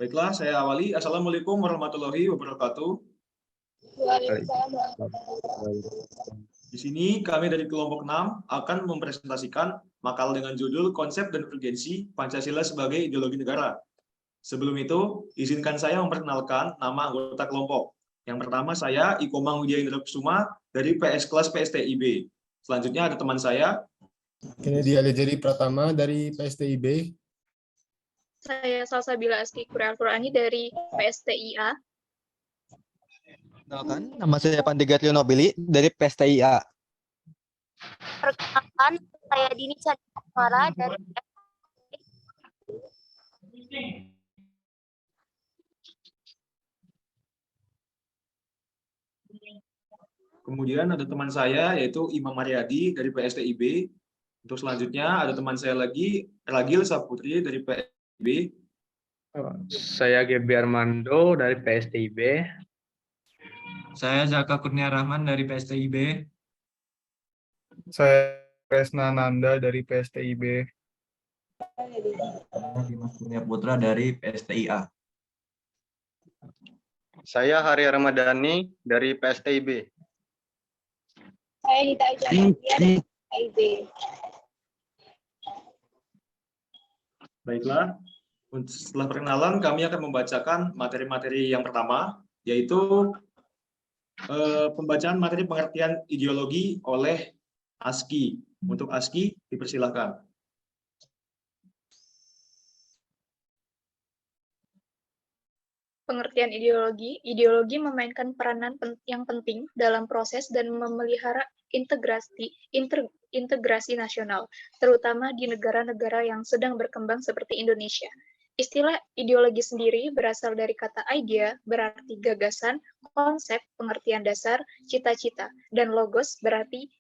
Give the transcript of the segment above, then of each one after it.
Baiklah, saya awali. Assalamualaikum warahmatullahi wabarakatuh. Di sini kami dari kelompok 6 akan mempresentasikan makalah dengan judul Konsep dan Urgensi Pancasila sebagai Ideologi Negara. Sebelum itu, izinkan saya memperkenalkan nama anggota kelompok. Yang pertama saya Ikomang Widya Indra Kusuma dari PS kelas PSTIB. Selanjutnya ada teman saya Kennedy Alejeri Pratama dari PSTIB. Saya Salsabila Aski Qurani dari PSTIA. Kenalkan, nama saya Pandegatrio Nobili dari PSTIA. Perkenalkan, saya Dini Chandra dari Kemudian ada teman saya yaitu Imam Mariadi dari PSTIB. Untuk selanjutnya ada teman saya lagi Ragil Saputri dari PSTIB. Saya GB Armando dari PSTIB. Saya Zaka Kurnia Rahman dari PSTIB. Saya Resna Nanda dari PSTIB. Dimas Kurnia Putra dari PSTIA. Saya Hari Ramadhani dari PSTIB. saya Nita Ujana dari PSTIB. Baiklah, setelah perkenalan kami akan membacakan materi-materi yang pertama, yaitu pembacaan materi pengertian ideologi oleh ASKI. Untuk ASKI, dipersilakan. Pengertian ideologi. Ideologi memainkan peranan yang penting dalam proses dan memelihara integrasi nasional, terutama di negara-negara yang sedang berkembang seperti Indonesia. Istilah ideologi sendiri berasal dari kata idea, berarti gagasan, konsep, pengertian dasar, cita-cita, dan logos berarti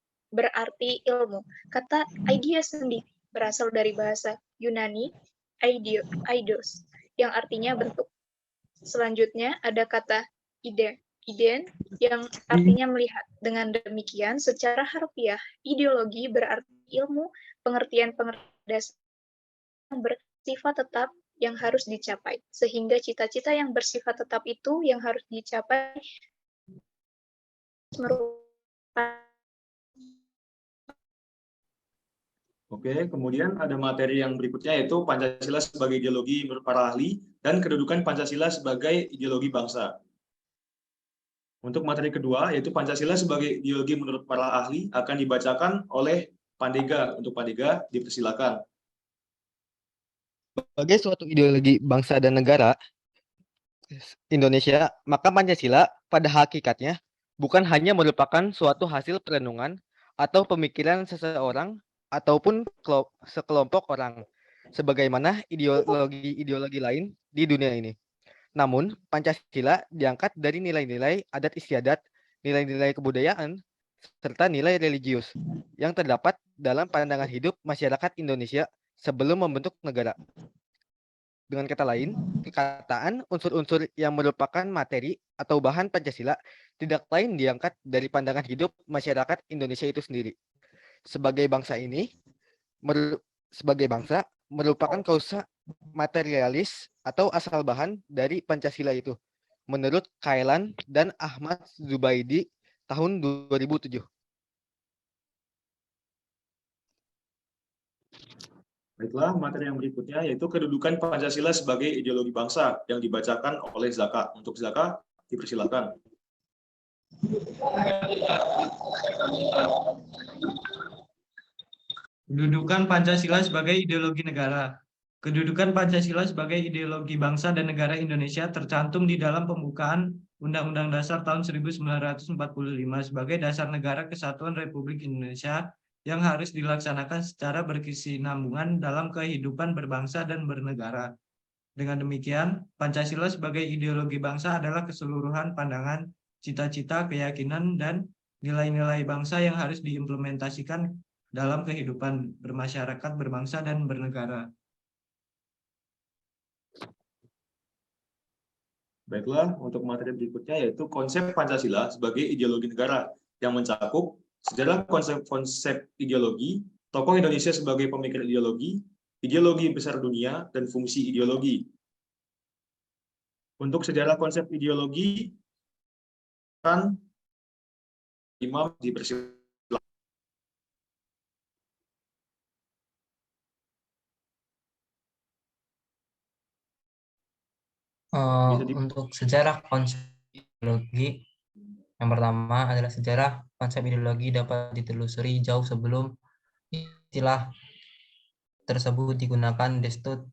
ilmu. Kata idea sendiri berasal dari bahasa Yunani, eidos, yang artinya bentuk. Selanjutnya ada kata iden yang artinya melihat. Dengan demikian, secara harfiah, ideologi berarti ilmu, pengertian dasar yang bersifat tetap yang harus dicapai. Sehingga cita-cita yang bersifat tetap itu yang harus dicapai merupakan. Oke, kemudian ada materi yang berikutnya yaitu Pancasila sebagai ideologi menurut para ahli dan kedudukan Pancasila sebagai ideologi bangsa. Untuk materi kedua yaitu Pancasila sebagai ideologi menurut para ahli akan dibacakan oleh Pandega. Untuk Pandega, dipersilakan. Sebagai suatu ideologi bangsa dan negara Indonesia, maka Pancasila pada hakikatnya bukan hanya merupakan suatu hasil perenungan atau pemikiran seseorang ataupun sekelompok orang, sebagaimana ideologi-ideologi lain di dunia ini. Namun, Pancasila diangkat dari nilai-nilai adat istiadat, nilai-nilai kebudayaan, serta nilai religius yang terdapat dalam pandangan hidup masyarakat Indonesia sebelum membentuk negara. Dengan kata lain, perkataan unsur-unsur yang merupakan materi atau bahan Pancasila tidak lain diangkat dari pandangan hidup masyarakat Indonesia itu sendiri. Sebagai bangsa merupakan kausa materialis atau asal bahan dari Pancasila itu, menurut Kailan dan Ahmad Zubaidi tahun 2007. Baiklah, materi yang berikutnya yaitu kedudukan Pancasila sebagai ideologi bangsa yang dibacakan oleh Zaka. Untuk Zaka, dipersilakan. Kedudukan Pancasila sebagai ideologi negara. Kedudukan Pancasila sebagai ideologi bangsa dan negara Indonesia tercantum di dalam pembukaan Undang-Undang Dasar tahun 1945 sebagai dasar negara kesatuan Republik Indonesia yang harus dilaksanakan secara berkesinambungan dalam kehidupan berbangsa dan bernegara. Dengan demikian, Pancasila sebagai ideologi bangsa adalah keseluruhan pandangan, cita-cita, keyakinan, dan nilai-nilai bangsa yang harus diimplementasikan dalam kehidupan bermasyarakat, berbangsa, dan bernegara. Baiklah, untuk materi berikutnya yaitu konsep Pancasila sebagai ideologi negara yang mencakup sejarah konsep ideologi, tokoh Indonesia sebagai pemikir ideologi, ideologi besar dunia, dan fungsi ideologi. Untuk sejarah konsep ideologi, kan Imam dipersilakan. Bisa di- Untuk sejarah konsep ideologi, yang pertama adalah sejarah konsep ideologi dapat ditelusuri jauh sebelum istilah tersebut digunakan Destutt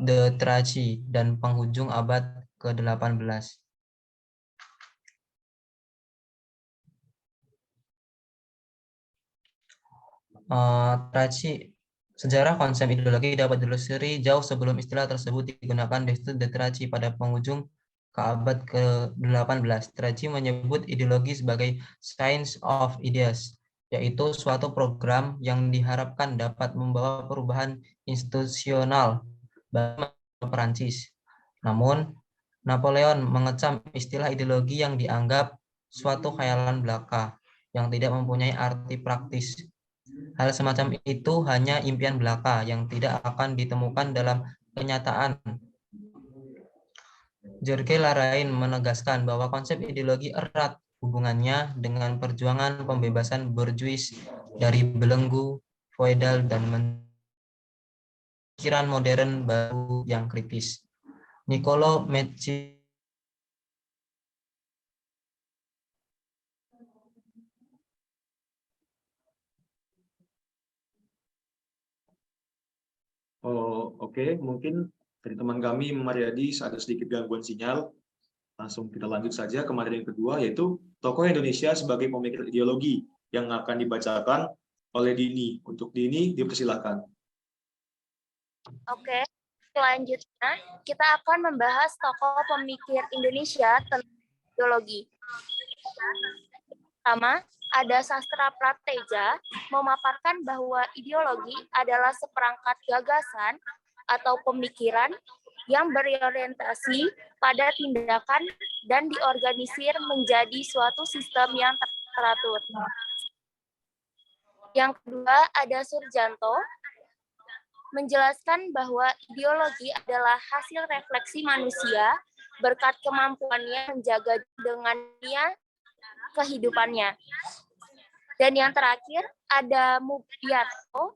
de Tracy dan penghujung abad ke-18. Tracy, sejarah konsep ideologi dapat ditelusuri jauh sebelum istilah tersebut digunakan Destutt de Tracy pada penghujung ke abad ke-18. Tracy menyebut ideologi sebagai science of ideas, yaitu suatu program yang diharapkan dapat membawa perubahan institusional bagi Perancis. Namun, Napoleon mengecam istilah ideologi yang dianggap suatu khayalan belaka yang tidak mempunyai arti praktis. Hal semacam itu hanya impian belaka yang tidak akan ditemukan dalam kenyataan. Jorge Larraín menegaskan bahwa konsep ideologi erat hubungannya dengan perjuangan pembebasan borjuis dari belenggu feodal dan pemikiran modern baru yang kritis. Niccolo Machiavelli Oke, mungkin dari teman kami Mariadi ada sedikit gangguan sinyal. Langsung kita lanjut saja ke materi yang kedua, yaitu tokoh Indonesia sebagai pemikir ideologi yang akan dibacakan oleh Dini. Untuk Dini, dipersilahkan. Oke, selanjutnya kita akan membahas tokoh pemikir Indonesia tentang ideologi. Pertama, ada Sastra Prateja memaparkan bahwa ideologi adalah seperangkat gagasan atau pemikiran yang berorientasi pada tindakan dan diorganisir menjadi suatu sistem yang teratur. Yang kedua, ada Surjanto menjelaskan bahwa ideologi adalah hasil refleksi manusia berkat kemampuannya menjaga dengannya kehidupannya. Dan yang terakhir, ada Mugyarto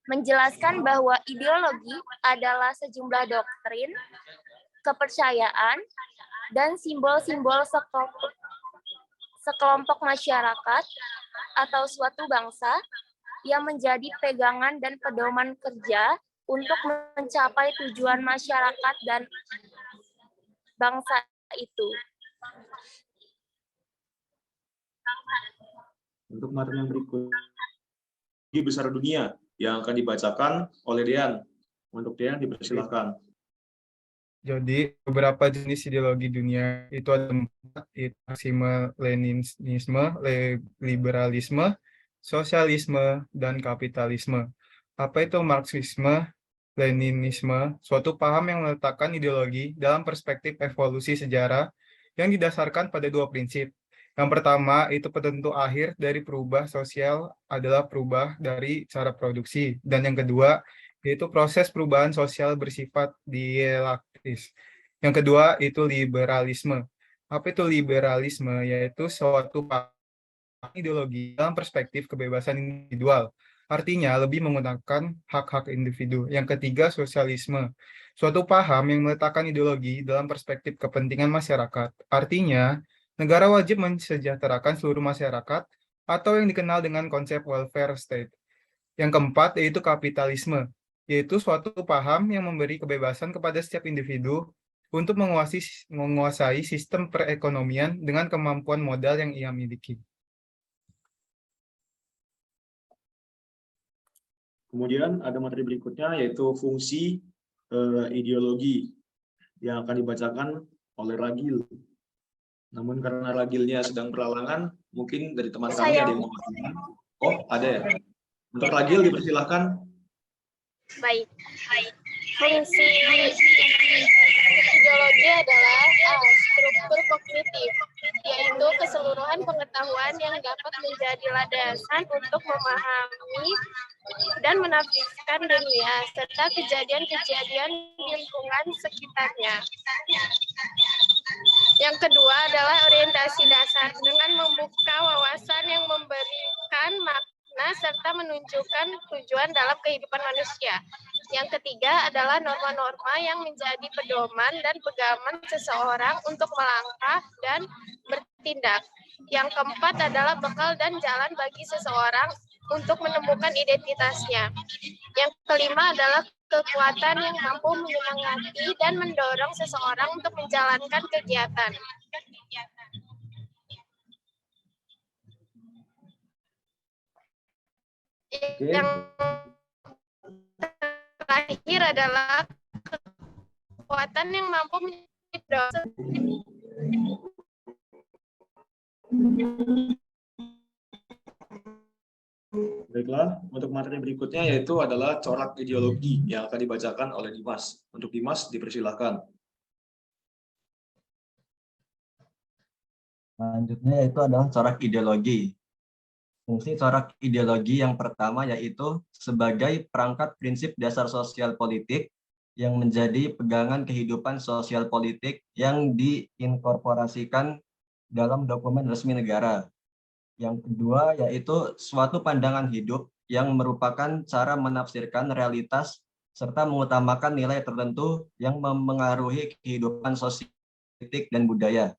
menjelaskan bahwa ideologi adalah sejumlah doktrin, kepercayaan, dan simbol-simbol sekelompok masyarakat atau suatu bangsa yang menjadi pegangan dan pedoman kerja untuk mencapai tujuan masyarakat dan bangsa itu. Untuk materi yang berikut, ideologi besar dunia yang akan dibacakan oleh Dean. Untuk Dean, dipersilahkan. Jadi beberapa jenis ideologi dunia itu ada 4, yaitu Marxisme, Leninisme, liberalisme, sosialisme, dan kapitalisme. Apa itu Marxisme, Leninisme? Suatu paham yang meletakkan ideologi dalam perspektif evolusi sejarah yang didasarkan pada 2 prinsip. Yang pertama, itu penentu akhir dari perubahan sosial adalah perubahan dari cara produksi. Dan yang kedua, yaitu proses perubahan sosial bersifat dialektis. Yang kedua, itu liberalisme. Apa itu liberalisme? Yaitu suatu ideologi dalam perspektif kebebasan individual. Artinya, lebih menggunakan hak-hak individu. Yang ketiga, sosialisme. Suatu paham yang meletakkan ideologi dalam perspektif kepentingan masyarakat. Artinya, negara wajib mensejahterakan seluruh masyarakat atau yang dikenal dengan konsep welfare state. Yang keempat, yaitu kapitalisme, yaitu suatu paham yang memberi kebebasan kepada setiap individu untuk menguasai sistem perekonomian dengan kemampuan modal yang ia miliki. Kemudian ada materi berikutnya, yaitu fungsi ideologi yang akan dibacakan oleh Ragil. Namun karena Ragilnya sedang beralangan, mungkin dari teman kami ada yang mau bertanya. Oh, ada ya. Untuk Ragil, dipersilahkan. Baik. Fungsi ideologi adalah struktur kognitif, yaitu keseluruhan pengetahuan yang dapat menjadi landasan untuk memahami dan menafsirkan dunia, serta kejadian-kejadian di lingkungan sekitarnya. Yang kedua adalah orientasi dasar, dengan membuka wawasan yang memberikan makna serta menunjukkan tujuan dalam kehidupan manusia. Yang ketiga adalah norma-norma yang menjadi pedoman dan pegangan seseorang untuk melangkah dan bertindak. Yang keempat adalah bekal dan jalan bagi seseorang untuk menemukan identitasnya. Yang kelima adalah kekuatan yang mampu menyemangati dan mendorong seseorang untuk menjalankan kegiatan. Yang terakhir adalah kekuatan yang mampu mendorong. Baiklah, untuk materi berikutnya yaitu adalah corak ideologi yang akan dibacakan oleh Dimas. Untuk Dimas, dipersilahkan. Selanjutnya yaitu adalah corak ideologi. Fungsi corak ideologi yang pertama yaitu sebagai perangkat prinsip dasar sosial politik yang menjadi pegangan kehidupan sosial politik yang diinkorporasikan dalam dokumen resmi negara. Yang kedua yaitu suatu pandangan hidup yang merupakan cara menafsirkan realitas serta mengutamakan nilai tertentu yang memengaruhi kehidupan sosial, politik, dan budaya.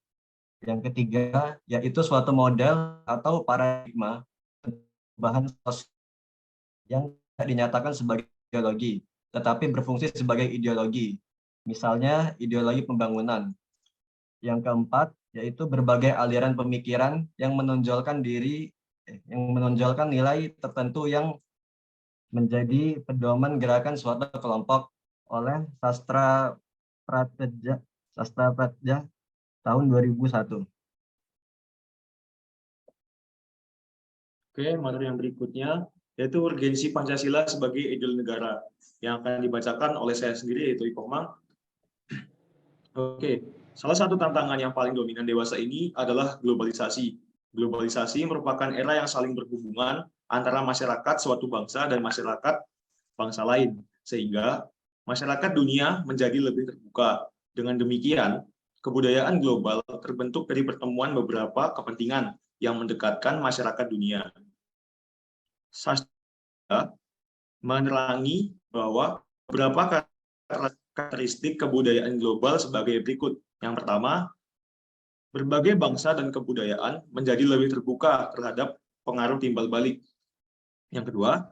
Yang ketiga yaitu suatu model atau paradigma bahan sosial yang tidak dinyatakan sebagai ideologi, tetapi berfungsi sebagai ideologi. Misalnya ideologi pembangunan. Yang keempat yaitu berbagai aliran pemikiran yang menonjolkan nilai tertentu yang menjadi pedoman gerakan suatu kelompok oleh Sastra Pratja tahun 2001. Oke, materi yang berikutnya yaitu urgensi Pancasila sebagai ideologi negara yang akan dibacakan oleh saya sendiri yaitu Ipomang. Oke, salah satu tantangan yang paling dominan dewasa ini adalah globalisasi. Globalisasi merupakan era yang saling berhubungan antara masyarakat suatu bangsa dan masyarakat bangsa lain, sehingga masyarakat dunia menjadi lebih terbuka. Dengan demikian, kebudayaan global terbentuk dari pertemuan beberapa kepentingan yang mendekatkan masyarakat dunia. Sastra menerangi bahwa beberapa karakteristik kebudayaan global sebagai berikut. Yang pertama, berbagai bangsa dan kebudayaan menjadi lebih terbuka terhadap pengaruh timbal balik. Yang kedua,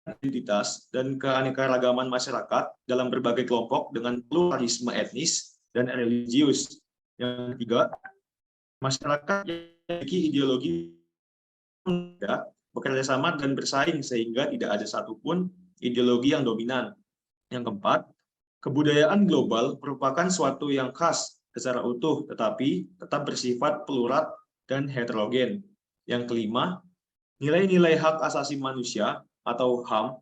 identitas dan keanekaragaman masyarakat dalam berbagai kelompok dengan pluralisme etnis dan religius. Yang ketiga, masyarakat yang memiliki ideologi bekerja sama dan bersaing sehingga tidak ada satupun ideologi yang dominan. Yang keempat, kebudayaan global merupakan suatu yang khas secara utuh tetapi tetap bersifat plural dan heterogen. Yang kelima, nilai-nilai hak asasi manusia atau HAM,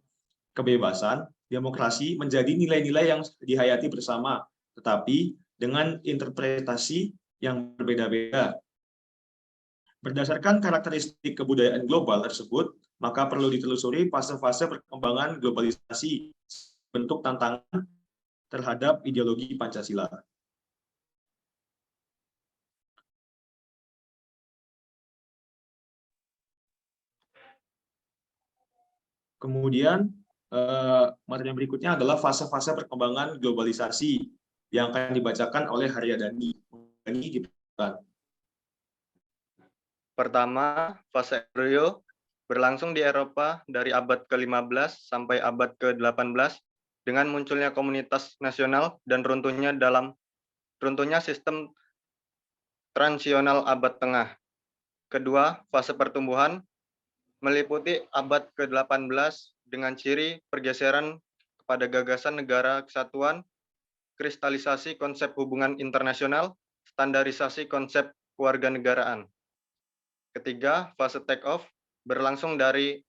kebebasan, demokrasi menjadi nilai-nilai yang dihayati bersama, tetapi dengan interpretasi yang berbeda-beda. Berdasarkan karakteristik kebudayaan global tersebut, maka perlu ditelusuri fase-fase perkembangan globalisasi, bentuk tantangan terhadap ideologi Pancasila. Kemudian, materi yang berikutnya adalah fase-fase perkembangan globalisasi yang akan dibacakan oleh Haryadani. Pertama, fase embrio berlangsung di Eropa dari abad ke-15 sampai abad ke-18 dengan munculnya komunitas nasional dan runtuhnya sistem transisional abad tengah. Kedua, fase pertumbuhan meliputi abad ke-18 dengan ciri pergeseran kepada gagasan negara kesatuan, kristalisasi konsep hubungan internasional, standarisasi konsep kewarganegaraan. Ketiga, fase take off berlangsung dari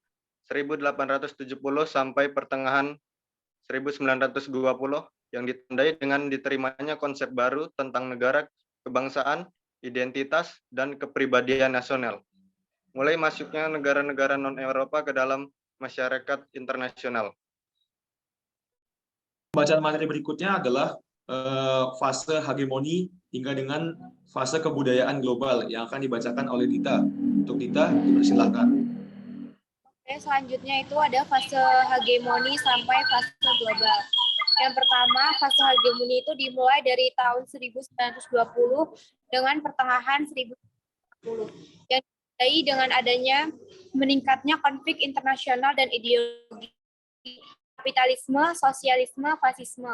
1870 sampai pertengahan 1920 yang ditandai dengan diterimanya konsep baru tentang negara, kebangsaan, identitas, dan kepribadian nasional. Mulai masuknya negara-negara non-Eropa ke dalam masyarakat internasional. Bacaan materi berikutnya adalah fase hegemoni hingga dengan fase kebudayaan global yang akan dibacakan oleh Dita. Untuk Dita, dipersilakan. Oke, selanjutnya itu ada fase hegemoni sampai fase global. Yang pertama, fase hegemoni itu dimulai dari tahun 1920 dengan pertengahan 1940. Yang ditandai dengan adanya meningkatnya konflik internasional dan ideologi kapitalisme, sosialisme, fasisme.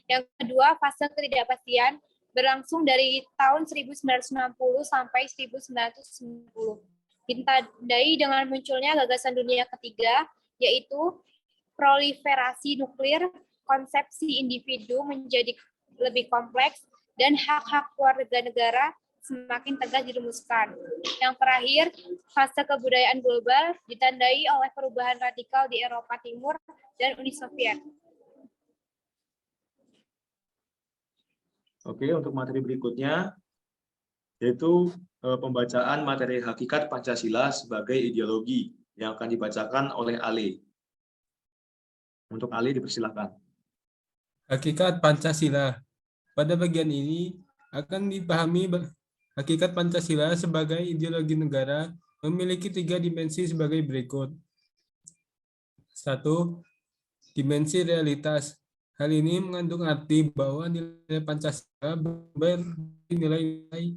Yang kedua, fase ketidakpastian berlangsung dari tahun 1960 sampai 1990. Ditandai dengan munculnya gagasan dunia ketiga, yaitu proliferasi nuklir, konsepsi individu menjadi lebih kompleks, dan hak-hak warga negara semakin tegas dirumuskan. Yang terakhir, fase kebudayaan global ditandai oleh perubahan radikal di Eropa Timur dan Uni Soviet. Oke, untuk materi berikutnya, yaitu pembacaan materi hakikat Pancasila sebagai ideologi yang akan dibacakan oleh Ale. Untuk Ale, dipersilakan. Hakikat Pancasila. Pada bagian ini akan dipahami hakikat Pancasila sebagai ideologi negara memiliki 3 dimensi sebagai berikut. 1. Dimensi realitas. Hal ini mengandung arti bahwa nilai Pancasila bernilai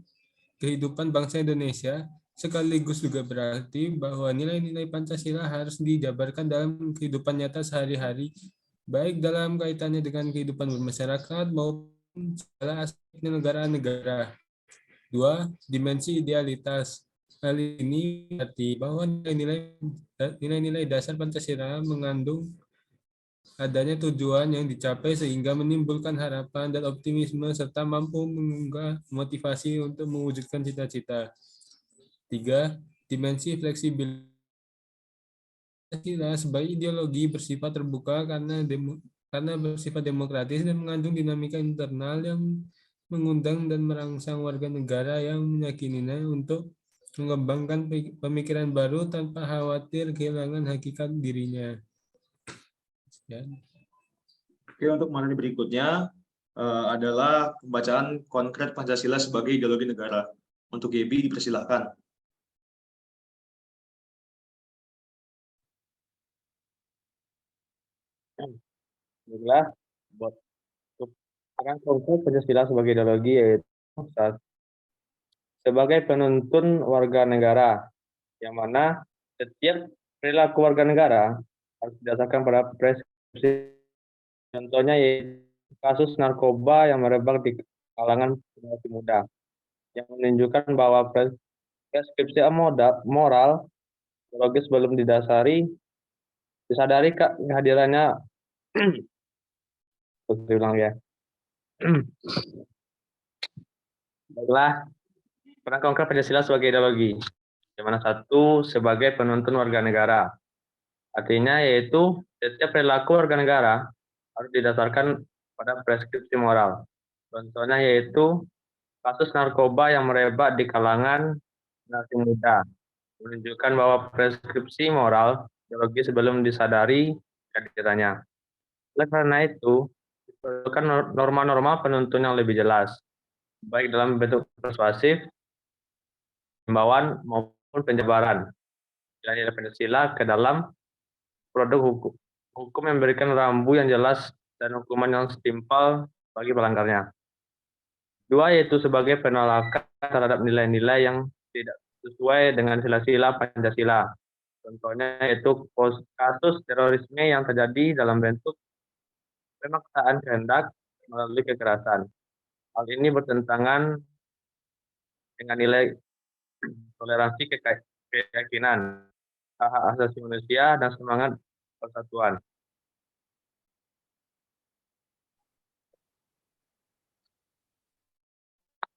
kehidupan bangsa Indonesia, sekaligus juga berarti bahwa nilai-nilai Pancasila harus dijabarkan dalam kehidupan nyata sehari-hari, baik dalam kaitannya dengan kehidupan bermasyarakat maupun segala aspek negara-negara. 2. Dimensi idealitas. Hal ini berarti bahwa nilai-nilai dasar Pancasila mengandung adanya tujuan yang dicapai sehingga menimbulkan harapan dan optimisme serta mampu mengunggah motivasi untuk mewujudkan cita-cita. 3. Dimensi fleksibilitas. Pancasila sebagai ideologi bersifat terbuka karena bersifat demokratis dan mengandung dinamika internal yang mengundang dan merangsang warga negara yang meyakininya untuk mengembangkan pemikiran baru tanpa khawatir kehilangan hakikat dirinya. Ya. Oke, untuk materi berikutnya adalah pembacaan konkret Pancasila sebagai ideologi negara. Untuk Gebi, dipersilakan. Baiklah, buat konkret Pancasila sebagai ideologi yaitu sebagai penuntun warga negara, yang mana setiap perilaku warga negara harus didasarkan pada preskripsi. Contohnya yaitu kasus narkoba yang merebak di kalangan generasi muda, yang menunjukkan bahwa preskripsi moral ideologis belum disadari kehadirannya. Ulang ya. Baiklah, peran konkret Pancasila sebagai ideologi, yang mana 1 sebagai penuntun warga negara. Artinya yaitu setiap perilaku warga negara harus didasarkan pada preskripsi moral. Contohnya yaitu kasus narkoba yang merebak di kalangan generasi muda, menunjukkan bahwa preskripsi moral ideologi sebelum disadari kehadirannya. Oleh karena itu, diperlukan norma-norma penuntun yang lebih jelas, baik dalam bentuk persuasif, himbauan maupun penjabaran nilai Pancasila ke dalam produk hukum yang memberikan rambu yang jelas dan hukuman yang setimpal bagi pelanggarnya. 2 yaitu sebagai penolakan terhadap nilai-nilai yang tidak sesuai dengan sila-sila Pancasila. Contohnya yaitu kasus terorisme yang terjadi dalam bentuk pemaksaan kehendak melalui kekerasan. Hal ini bertentangan dengan nilai toleransi keyakinan, hak asasi manusia, dan semangat persatuan.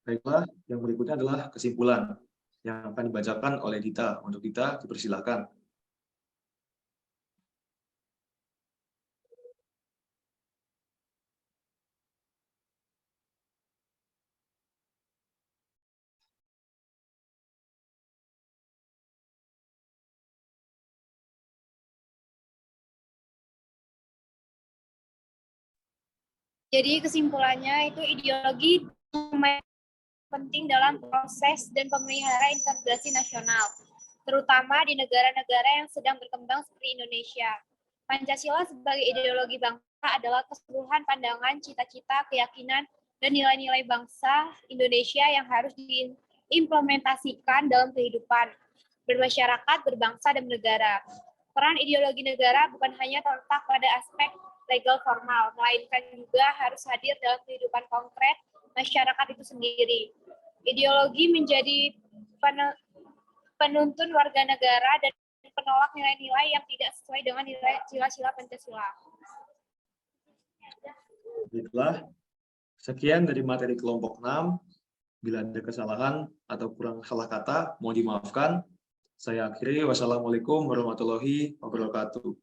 Baiklah, yang berikutnya adalah kesimpulan yang akan dibacakan oleh Dita. Untuk Dita, dipersilakan. Jadi kesimpulannya itu ideologi penting dalam proses dan pemelihara integrasi nasional, terutama di negara-negara yang sedang berkembang seperti Indonesia. Pancasila sebagai ideologi bangsa adalah keseluruhan pandangan, cita-cita, keyakinan, dan nilai-nilai bangsa Indonesia yang harus diimplementasikan dalam kehidupan bermasyarakat, berbangsa, dan bernegara. Peran ideologi negara bukan hanya terletak pada aspek legal formal, melainkan juga harus hadir dalam kehidupan konkret masyarakat itu sendiri. Ideologi menjadi penuntun warga negara dan penolak nilai-nilai yang tidak sesuai dengan nilai sila-sila Pancasila. Baiklah, sekian dari materi kelompok 6. Bila ada kesalahan atau kurang salah kata, mohon dimaafkan. Saya akhiri. Wassalamualaikum warahmatullahi wabarakatuh.